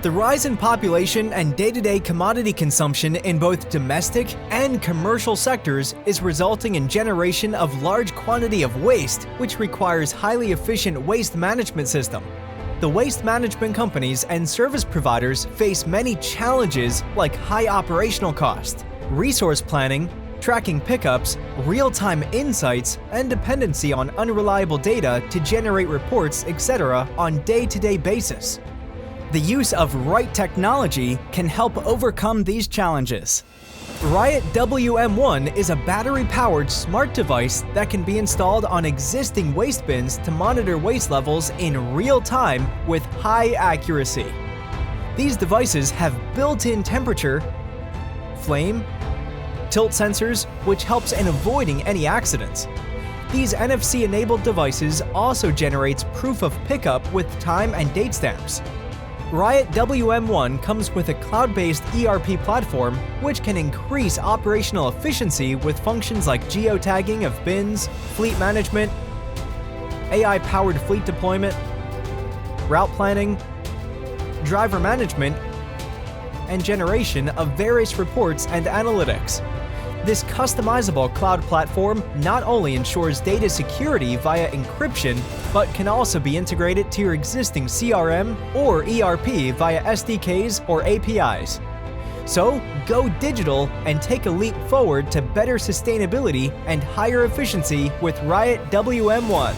The rise in population and day-to-day commodity consumption in both domestic and commercial sectors is resulting in generation of large quantity of waste, which requires highly efficient waste management system. The waste management companies and service providers face many challenges like high operational cost, resource planning, tracking pickups, real-time insights, and dependency on unreliable data to generate reports, etc. on day-to-day basis. The use of right technology can help overcome these challenges. RIOT WM ONE is a battery-powered smart device that can be installed on existing waste bins to monitor waste levels in real time with high accuracy. These devices have built-in temperature, flame, tilt sensors, which helps in avoiding any accidents. These NFC-enabled devices also generates proof of pickup with time and date stamps. RIOT WM ONE comes with a cloud-based ERP platform which can increase operational efficiency with functions like geotagging of bins, fleet management, AI-powered fleet deployment, route planning, driver management, and generation of various reports and analytics. This customizable cloud platform not only ensures data security via encryption, but can also be integrated to your existing CRM or ERP via SDKs or APIs. So, go digital and take a leap forward to better sustainability and higher efficiency with RIOT WM ONE.